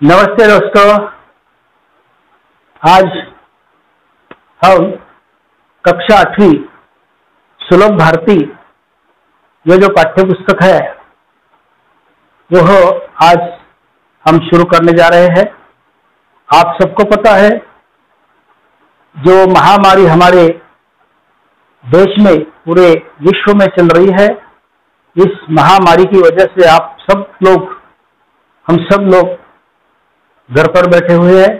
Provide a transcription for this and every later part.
नमस्ते दोस्तों, आज हम कक्षा 8वीं सुलभ भारती ये जो पाठ्य पुस्तक है वह आज हम शुरू करने जा रहे हैं। आप सबको पता है जो महामारी हमारे देश में पूरे विश्व में चल रही है, इस महामारी की वजह से हम सब लोग घर पर बैठे हुए हैं।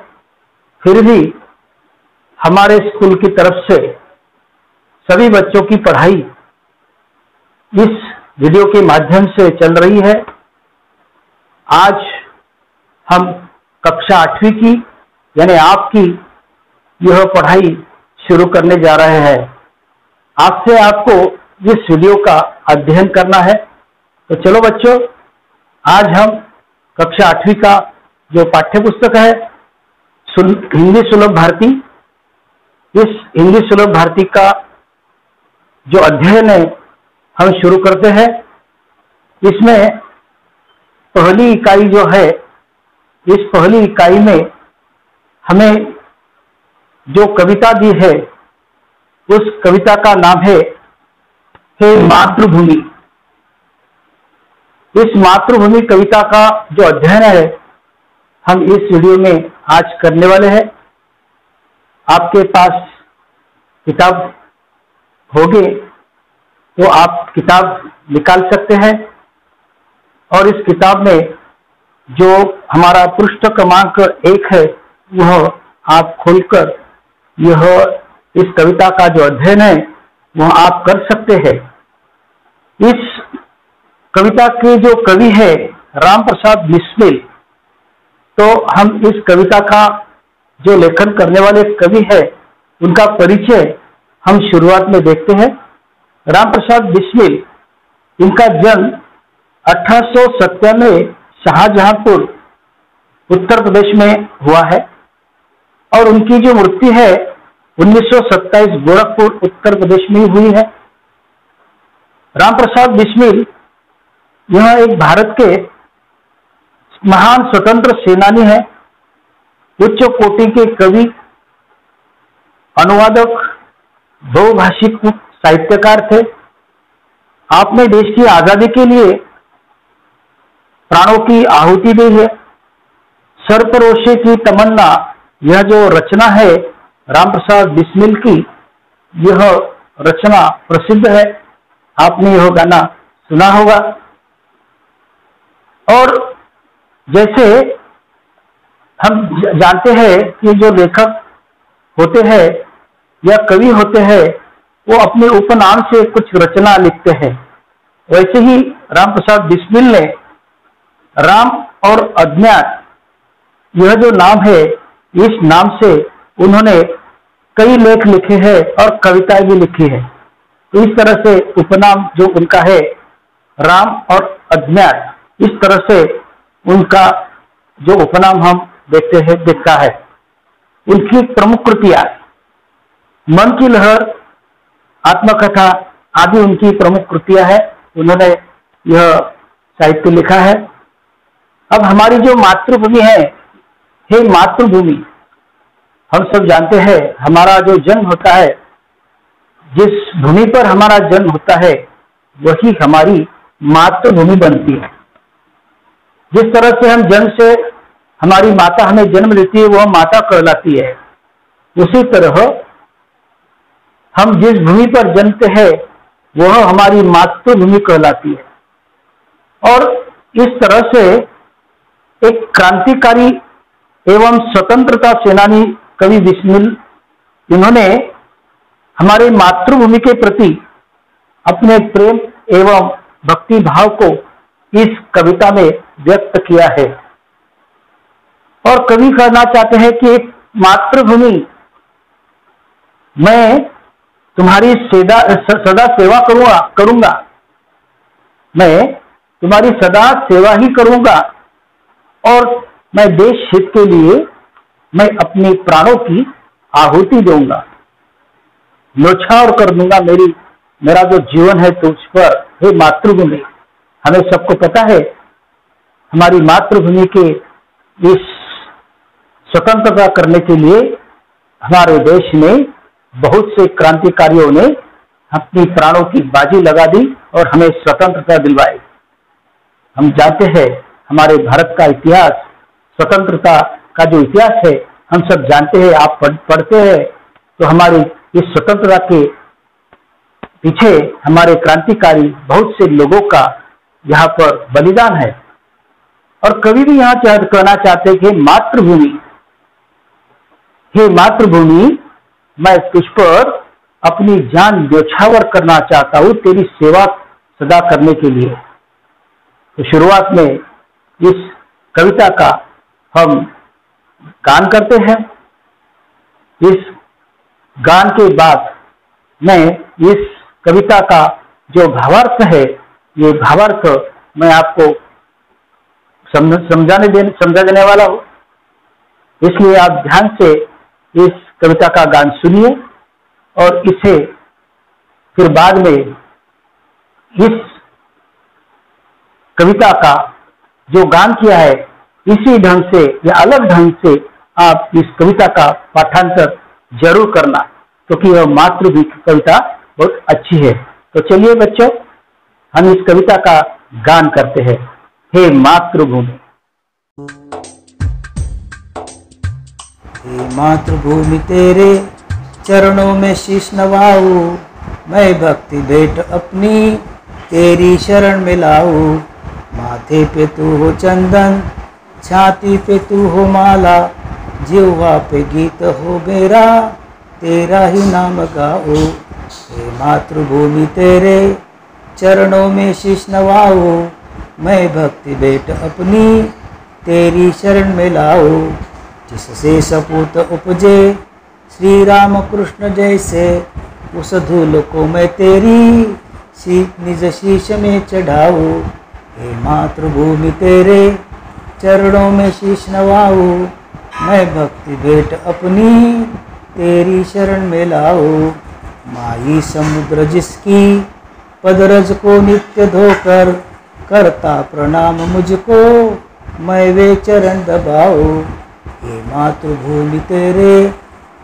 फिर भी हमारे स्कूल की तरफ से सभी बच्चों की पढ़ाई इस वीडियो के माध्यम से चल रही है। आज हम कक्षा 8वीं की यानी आपकी यह पढ़ाई शुरू करने जा रहे हैं। आपसे आपको इस वीडियो का अध्ययन करना है। तो चलो बच्चों, आज हम कक्षा 8वीं का जो पाठ्य पुस्तक है हिंदी सुलभ भारती, इस हिंदी सुलभ भारती का जो अध्ययन है हम शुरू करते हैं। इसमें पहली इकाई जो है, इस पहली इकाई में हमें जो कविता दी है उस कविता का नाम है हे मातृभूमि। इस मातृभूमि कविता का जो अध्ययन है हम इस वीडियो में आज करने वाले हैं। आपके पास किताब होगी तो आप किताब निकाल सकते हैं और इस किताब में जो हमारा पृष्ठ क्रमांक 1 है वह आप खोलकर यह इस कविता का जो अध्ययन है वह आप कर सकते हैं। इस कविता के जो कवि है राम प्रसाद बिस्मिल, तो हम इस कविता का जो लेखन करने वाले कवि है उनका परिचय हम शुरुआत में देखते हैं। राम प्रसाद बिस्मिल, इनका जन्म 1897 शाहजहांपुर उत्तर प्रदेश में हुआ है और उनकी जो मृत्यु है 1927 गोरखपुर उत्तर प्रदेश में हुई है। राम प्रसाद बिस्मिल यह एक भारत के महान स्वतंत्र सेनानी है, उच्च कोटि के कवि, अनुवादक, बहुभाषिक साहित्यकार थे। आपने देश की आजादी के लिए प्राणों की आहुति दी है। सरफरोशी की तमन्ना, यह जो रचना है राम प्रसाद बिस्मिल की, यह रचना प्रसिद्ध है। आपने यह गाना सुना होगा। और जैसे हम जानते हैं कि जो लेखक होते हैं या कवि होते हैं वो अपने उपनाम से कुछ रचना लिखते हैं, वैसे ही राम प्रसाद बिस्मिल ने राम और अज्ञात यह जो नाम है, इस नाम से उन्होंने कई लेख लिखे हैं और कविताएं भी लिखी है। तो इस तरह से उपनाम जो उनका है राम और अज्ञात, इस तरह से उनका जो उपनाम हम देखता है। उनकी प्रमुख कृतियां मन की लहर, आत्मकथा आदि उनकी प्रमुख कृतियां हैं। उन्होंने यह साहित्य लिखा है। अब हमारी जो मातृभूमि है, हे मातृभूमि, हम सब जानते हैं हमारा जो जन्म होता है, जिस भूमि पर हमारा जन्म होता है वही हमारी मातृभूमि बनती है। जिस तरह से हम जन्म से हमारी माता हमें जन्म देती है वह माता कहलाती है, उसी तरह हम जिस भूमि पर जन्मते हैं वह हमारी मातृभूमि कहलाती है। और इस तरह से एक क्रांतिकारी एवं स्वतंत्रता सेनानी कवि बिस्मिल, इन्होंने हमारे मातृभूमि के प्रति अपने प्रेम एवं भक्ति भाव को इस कविता में व्यक्त किया है। और कवि कहना चाहते हैं कि एक मातृभूमि, मैं तुम्हारी सदा सेवा करूंगा, मैं तुम्हारी सदा सेवा ही करूंगा और मैं देश हित के लिए मैं अपने प्राणों की आहुति दूंगा, न्यौछावर कर दूंगा मेरी मेरा जो जीवन है तुझ पर, हे मातृभूमि। हमें सबको पता है हमारी मातृभूमि के इस स्वतंत्रता करने के लिए हमारे देश में बहुत से क्रांतिकारियों ने अपनी प्राणों की बाजी लगा दी और हमें स्वतंत्रता दिलवाई। हम जानते हैं हमारे भारत का इतिहास, स्वतंत्रता का जो इतिहास है हम सब जानते हैं। आप पढ़ते हैं तो हमारी इस स्वतंत्रता के पीछे हमारे क्रांतिकारी बहुत से लोगों का यहाँ पर बलिदान है। और कवि भी यहाँ कहना चाहते हैं कि मातृभूमि, हे मातृभूमि, मैं तुझ पर अपनी जान न्यौछावर करना चाहता हूं तेरी सेवा सदा करने के लिए। तो शुरुआत में इस कविता का हम गान करते हैं। इस गान के बाद मैं इस कविता का जो भावार्थ है, ये भावार्थ मैं आपको समझा देने वाला हूं, इसलिए आप ध्यान से इस कविता का गान सुनिए और इसे फिर बाद में इस कविता का जो गान किया है इसी ढंग से या अलग ढंग से आप इस कविता का पाठांतर जरूर करना, क्योंकि यह मातृभूमि की कविता बहुत अच्छी है। तो चलिए बच्चों, हम इस कविता का गान करते हैं। हे मातृभूमि। हे मातृभूमि तेरे चरणों में शीश नवाऊं, मैं भक्ति भेंट अपनी तेरी शरण में लाऊं। माथे पे तू हो चंदन, छाती पे तू हो माला, जिह्वा पे गीत हो मेरा, तेरा ही नाम गाओ। हे मातृभूमि तेरे चरणों में शीश नवाऊं, मैं भक्ति भेंट अपनी तेरी शरण में लाऊं। जिससे सपूत उपजे श्री राम कृष्ण जैसे, उस धूल को मैं तेरी निज शीश में चढ़ाऊं। हे मातृभूमि तेरे चरणों में शीश नवाऊं, मैं भक्ति भेंट अपनी तेरी शरण में लाऊं। माई समुद्र जिसकी पदरज को नित्य धोकर, करता प्रणाम मुझको मैं वे चरण दबाऊं। हे मातृभूमि तेरे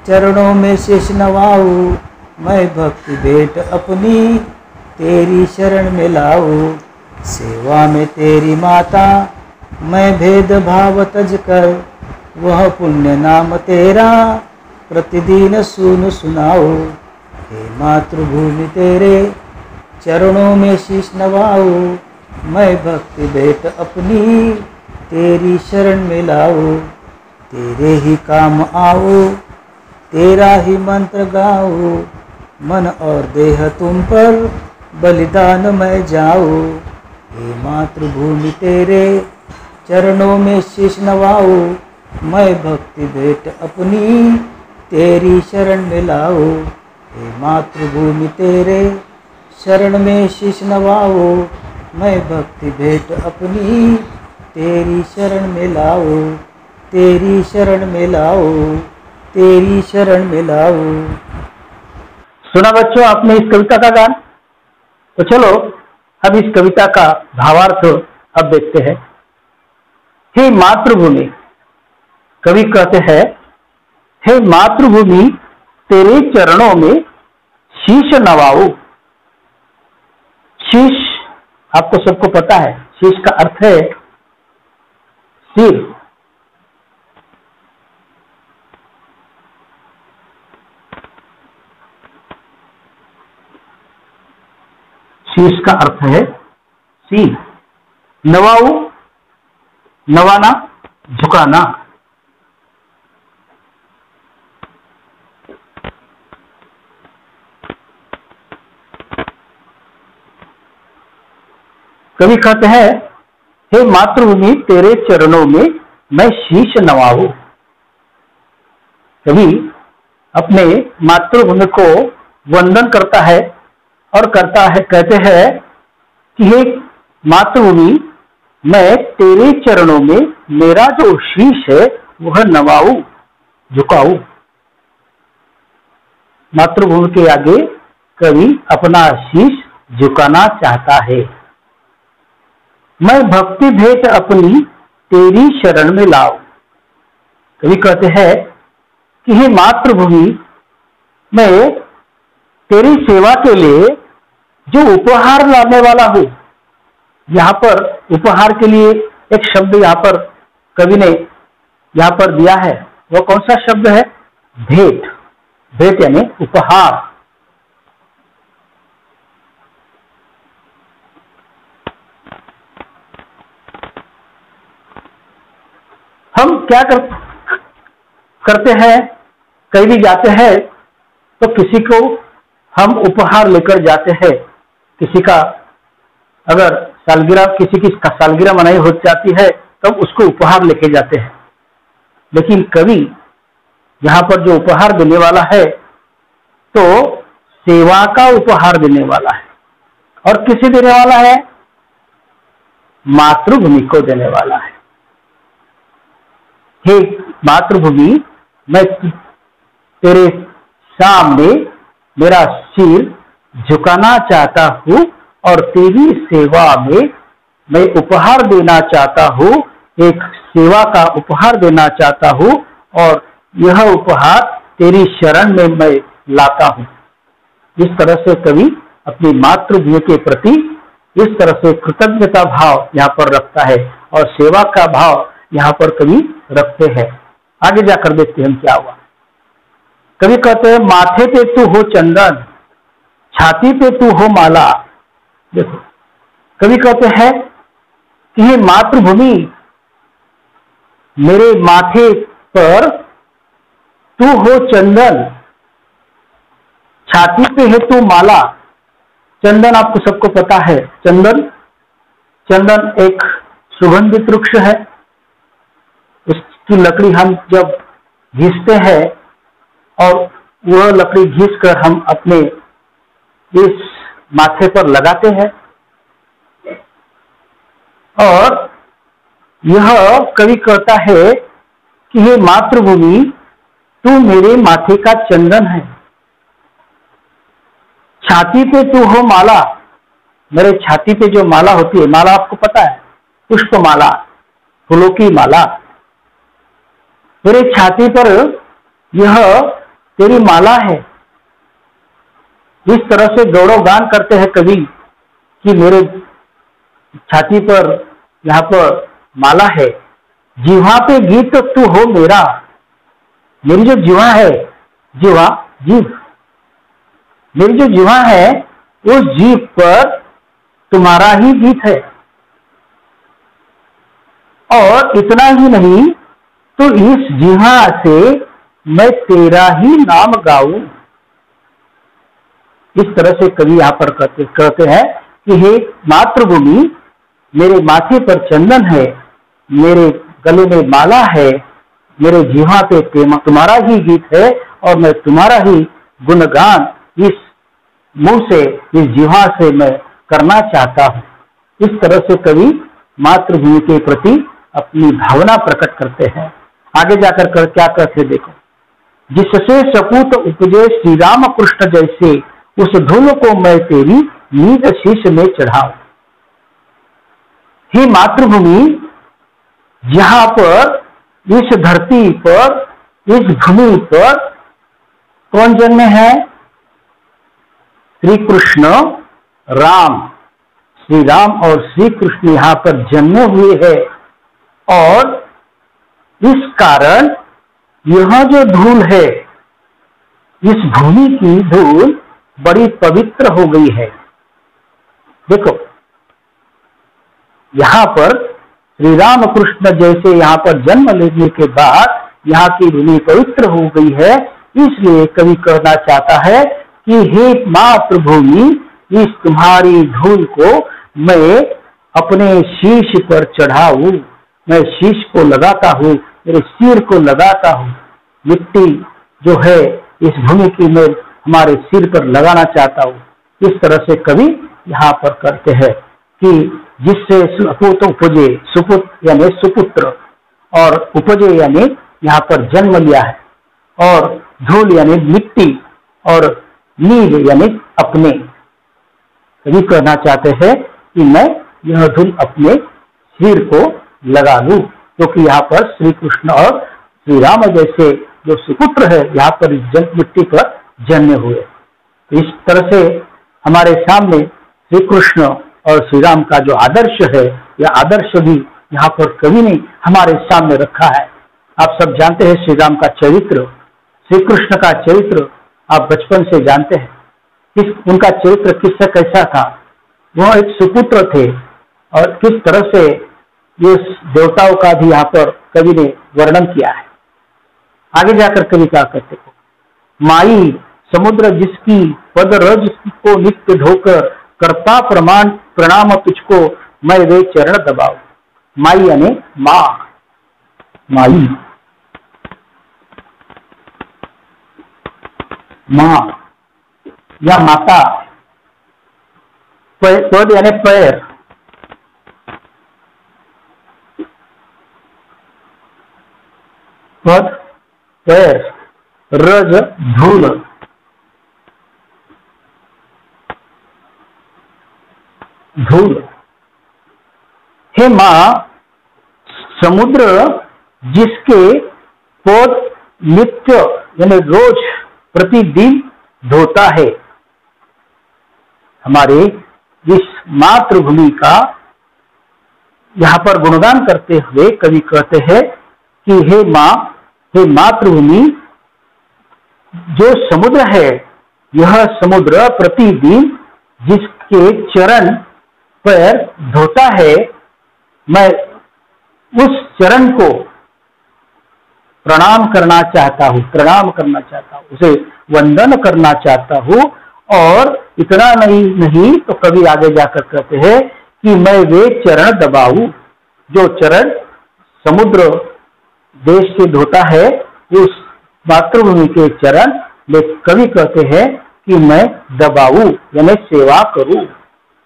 चरणों में शीश नवाऊं, मैं भक्ति भेंट अपनी तेरी शरण में लाऊं। सेवा में तेरी माता मैं भेद भाव तज कर, वह पुण्य नाम तेरा प्रतिदिन सुन सुनाऊं। हे मातृभूमि तेरे चरणों में शीश नवाऊं, मैं भक्ति भेंट अपनी तेरी शरण में लाऊं। तेरे ही काम आओ, तेरा ही मंत्र गाओ, मन और देह तुम पर बलिदान मैं जाऊं। हे मातृभूमि तेरे चरणों में शीश नवाऊं, मैं भक्ति भेंट अपनी तेरी शरण में लाऊं। हे मातृभूमि तेरे शरण में शीश नवाऊं, मैं भक्ति भेंट अपनी तेरी शरण में लाऊं। तेरी शरण में लाऊं, तेरी शरण में लाऊं। सुना बच्चों आपने इस कविता का गान? तो चलो अब इस कविता का भावार्थ अब देखते हैं। हे मातृभूमि, कवि कहते हैं, हे मातृभूमि तेरे चरणों में शीश नवाऊं। शीश आपको सबको पता है, शीश का अर्थ है सिर। शीश का अर्थ है सिर। नवाऊ, नवाना, झुकाना। कवि कहते हैं, हे मातृभूमि तेरे चरणों में मैं शीश नवाऊं। कवि अपने मातृभूमि को वंदन करता है और कहते हैं कि हे मातृभूमि, मैं तेरे चरणों में मेरा जो शीश है वह नवाऊं, झुकाऊं। मातृभूमि के आगे कवि अपना शीश झुकाना चाहता है। मैं भक्ति भेंट अपनी तेरी शरण में लाऊं। कवि कहते हैं कि हे मातृभूमि, मैं तेरी सेवा के लिए जो उपहार लाने वाला हूं। यहाँ पर उपहार के लिए एक शब्द यहाँ पर कवि ने यहाँ पर दिया है, वो कौन सा शब्द है? भेंट। भेंट यानी उपहार। हम क्या करते हैं, कहीं भी जाते हैं तो किसी को हम उपहार लेकर जाते हैं। किसी का अगर सालगिरह, किसी की सालगिरह मनाई हो जाती है तब उसको उपहार लेके जाते हैं। लेकिन कवि यहाँ पर जो उपहार देने वाला है तो सेवा का उपहार देने वाला है। और किसे देने वाला है? मातृभूमि को देने वाला है। हे मातृभूमि, मैं तेरे सामने मेरा सिर झुकाना चाहता हूं और तेरी सेवा में मैं उपहार देना चाहता हूं, एक सेवा का उपहार देना चाहता हूं और यह उपहार तेरी शरण में मैं लाता हूं। इस तरह से कवि अपनी मातृभूमि के प्रति इस तरह से कृतज्ञता भाव यहाँ पर रखता है और सेवा का भाव यहाँ पर कवि रखते हैं। आगे जाकर देखते हैं क्या हुआ। कवि कहते हैं, माथे पे तू हो चंदन, छाती पे तू हो माला। देखो, कवि कहते हैं कि हे मातृभूमि, मेरे माथे पर तू हो चंदन, छाती पे है तू माला। चंदन आपको सबको पता है। चंदन एक सुगंधित वृक्ष है। उसकी लकड़ी हम जब घिसते हैं और वह लकड़ी घिस कर हम अपने इस माथे पर लगाते हैं। और यह कवि कहता है कि हे मातृभूमि, तू मेरे माथे का चंदन है, छाती पे तू हो माला। मेरे छाती पे जो माला होती है, माला आपको पता है, पुष्प माला, फूलों की माला, मेरे छाती पर यह तेरी माला है। इस तरह से गौरव गान करते हैं कवि कि मेरे छाती पर यहाँ पर माला है। जीवा पे गीत तू हो मेरा। मेरी जो जीवा है, जीव, मेरी जो जीवा है, उस जीव पर तुम्हारा ही गीत है। और इतना ही नहीं, तो इस जीवा से मैं तेरा ही नाम गाऊं। इस तरह से कवि यहाँ पर कहते हैं कि हे मातृभूमि, मेरे माथे पर चंदन है, मेरे गले में माला है, मेरे जीवा पे तुम्हारा ही गीत है और मैं तुम्हारा ही गुणगान इस मुंह से, इस जीवा से मैं करना चाहता हूं। इस तरह से कवि मातृभूमि के प्रति अपनी भावना प्रकट करते हैं। आगे जाकर क्या कहते देखो, जिससे सपूत उपजे श्री राम कृष्ण जैसे, उस धूल को मैं तेरी नीज शीश में चढ़ाऊं। हे मातृभूमि, जहां पर इस धरती पर, इस भूमि पर कौन जन्मे हैं? श्री कृष्ण राम, श्री राम और श्री कृष्ण यहाँ पर जन्मे हुए हैं। और इस कारण यह जो धूल है, इस भूमि की धूल बड़ी पवित्र हो गई है। देखो, यहाँ पर श्री राम कृष्ण जैसे यहाँ पर जन्म लेने के बाद यहाँ की भूमि पवित्र हो गई है। इसलिए कवि कहना चाहता है कि हे मातृभूमि, इस तुम्हारी धूल को मैं अपने शीश पर चढ़ाऊं। मैं शीश को लगाता हूँ, मेरे सिर को लगाता हूँ। मिट्टी जो है इस भूमि की मैं हमारे सिर पर लगाना चाहता हूँ। इस तरह से कवि यहाँ पर करते हैं कि जिससे सुपुत उपजे, सुपुत यानी सुपुत्र, और उपजे यानी यहाँ पर जन्म लिया है, और धूल यानी मिट्टी, और नीव यानी अपने। कवि कहना चाहते हैं कि मैं यह धुन अपने सिर को लगा लूं, क्योंकि यहाँ पर श्री कृष्ण और श्री राम जैसे जो सुपुत्र है यहाँ पर मिट्टी पर जन्मे हुए। इस तरह से हमारे सामने श्री कृष्ण और श्री राम का जो आदर्श है, यह आदर्श भी यहाँ पर कवि ने हमारे सामने रखा है। आप सब जानते हैं श्री राम का चरित्र, श्री कृष्ण का चरित्र आप बचपन से जानते हैं। उनका चरित्र किससे कैसा था, वह एक सुपुत्र थे और किस तरह से ये देवताओं का भी यहाँ पर कवि ने वर्णन किया है। आगे जाकर कवि क्या कहते हो, माई समुद्र जिसकी पद रज को नित्य धोकर करता प्रणाम तुझको मैं वे चरण दबाऊ। माई यानी माँ, माई माँ या माता, पद यानी पैर, पद पैर, रज धूल, धूल। हे माँ समुद्र जिसके पद नित्य यानी रोज प्रतिदिन धोता है। हमारे इस मातृभूमि का यहाँ पर गुणगान करते हुए कवि कहते हैं कि हे माँ, हे मातृभूमि, जो समुद्र है यह समुद्र प्रतिदिन जिसके चरण पैर धोता है, मैं उस चरण को प्रणाम करना चाहता हूँ, प्रणाम करना चाहता हूँ, उसे वंदन करना चाहता हूँ। और इतना नहीं तो कवि आगे जाकर कहते हैं कि मैं वे चरण दबाऊं, जो चरण समुद्र देश से धोता है, उस मातृभूमि के चरण में कवि कहते हैं कि मैं दबाऊं यानी सेवा करूं,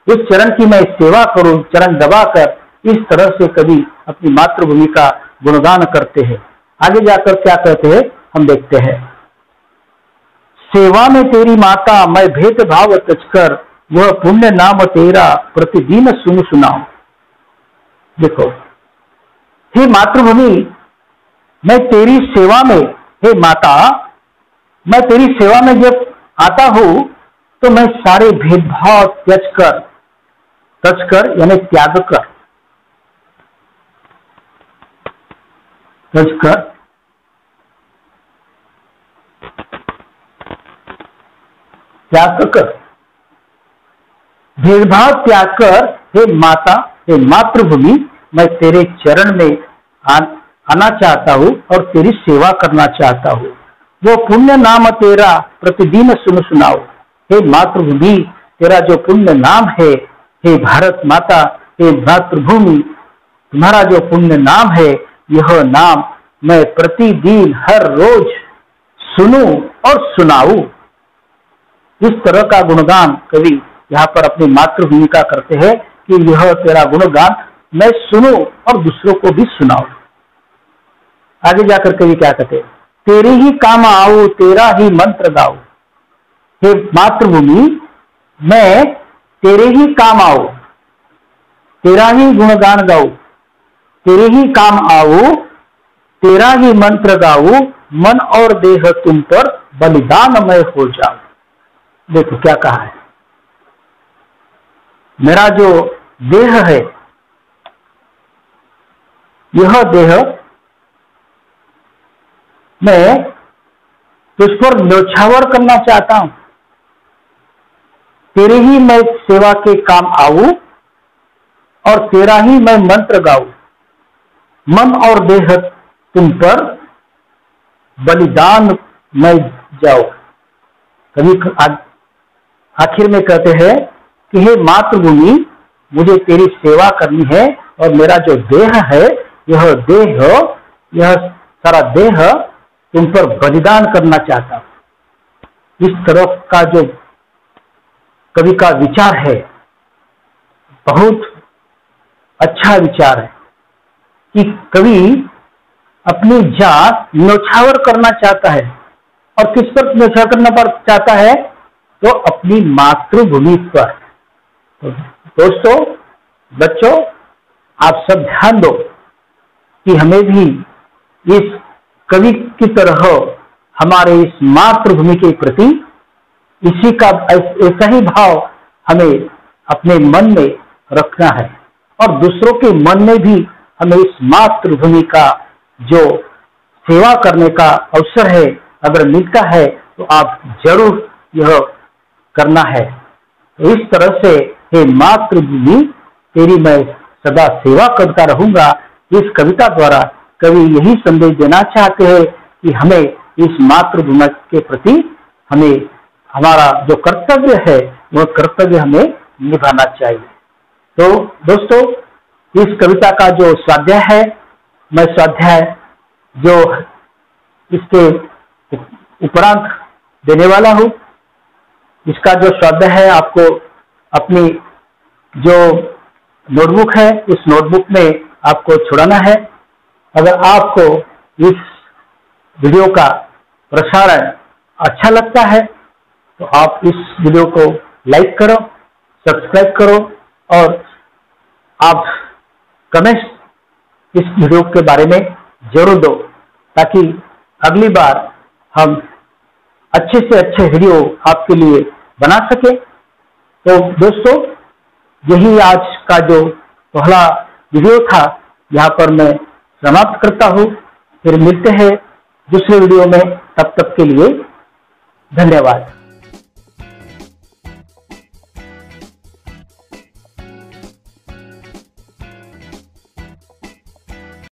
उस चरण की मैं सेवा करूं, चरण दबाकर। इस तरह से कवि अपनी मातृभूमि का गुणगान करते हैं। आगे जाकर क्या कहते हैं हम देखते हैं, सेवा में तेरी माता मैं भेदभाव तजकर, वह पुण्य नाम तेरा प्रतिदिन सुन सुनाऊं। देखो, हे मातृभूमि, मैं तेरी सेवा में, हे माता, मैं तेरी सेवा में जब आता हूं तो मैं सारे भेदभाव तजकर यानी त्याग कर, त्याग कर, भेदभाव त्याग कर, हे माता, हे मातृभूमि, मैं तेरे चरण में आना चाहता हूँ और तेरी सेवा करना चाहता हूँ। वो पुण्य नाम तेरा प्रतिदिन सुन सुनाओ। हे मातृभूमि, तेरा जो पुण्य नाम है, हे भारत माता, हे मातृभूमि, तुम्हारा जो पुण्य नाम है, यह नाम मैं प्रतिदिन हर रोज सुनूं और सुनाऊं। इस तरह का गुणगान कवि यहाँ पर अपनी मातृभूमि का करते हैं कि यह तेरा गुणगान मैं सुनूं और दूसरों को भी सुनाऊं। आगे जाकर कवि क्या कहते हैं, तेरे ही काम आऊं, तेरा ही मंत्र गाऊं। हे मातृभूमि, मैं तेरे ही काम आऊं, तेरा ही गुणगान गाऊं, तेरे ही काम आऊं, तेरा ही मंत्र गाऊं, मन और देह तुम पर बलिदानमय हो जाओ। देखो क्या कहा है, मेरा जो देह है, यह देह मैं तुझ पर न्योछावर करना चाहता हूं, तेरे ही मैं सेवा के काम आऊं और तेरा ही मैं मंत्र गाऊं, मन और देह तुम पर बलिदान मैं जाओ। कभी आखिर में कहते हैं कि हे मातृभूमि, मुझे तेरी सेवा करनी है और मेरा जो देह है, यह सारा देह तुम पर बलिदान करना चाहता हूं। इस तरह का जो कवि का विचार है, बहुत अच्छा विचार है कि कवि अपनी जात न्योछावर करना चाहता है। और किस पर न्योछावर करना चाहता है, तो अपनी मातृभूमि पर। तो दोस्तों, बच्चों, आप सब ध्यान दो कि हमें भी इस कवि की तरह हमारे इस मातृभूमि के प्रति इसी का ऐसा ही भाव हमें अपने मन में रखना है, और दूसरों के मन में भी हमें इस मातृभूमि का जो सेवा करने का अवसर है अगर मिलता है तो आप जरूर यह करना है। तो इस तरह से हे मातृभूमि तेरी मैं सदा सेवा करता रहूंगा, इस कविता द्वारा कवि यही संदेश देना चाहते हैं कि हमें इस मातृभूमि के प्रति हमें हमारा जो कर्तव्य है वह कर्तव्य हमें निभाना चाहिए। तो दोस्तों, इस कविता का जो स्वाध्याय है, मैं स्वाध्याय जो इसके उपरांत देने वाला हूं, इसका जो स्वाध्याय है आपको अपनी जो नोटबुक है इस नोटबुक में आपको छुड़ाना है। अगर आपको इस वीडियो का प्रसारण अच्छा लगता है तो आप इस वीडियो को लाइक करो, सब्सक्राइब करो और आप कमेंट इस वीडियो के बारे में जरूर दो, ताकि अगली बार हम अच्छे से अच्छे वीडियो आपके लिए बना सके। तो दोस्तों, यही आज का जो पहला वीडियो था, यहाँ पर मैं समाप्त करता हूँ। फिर मिलते हैं दूसरे वीडियो में, तब तक के लिए धन्यवाद।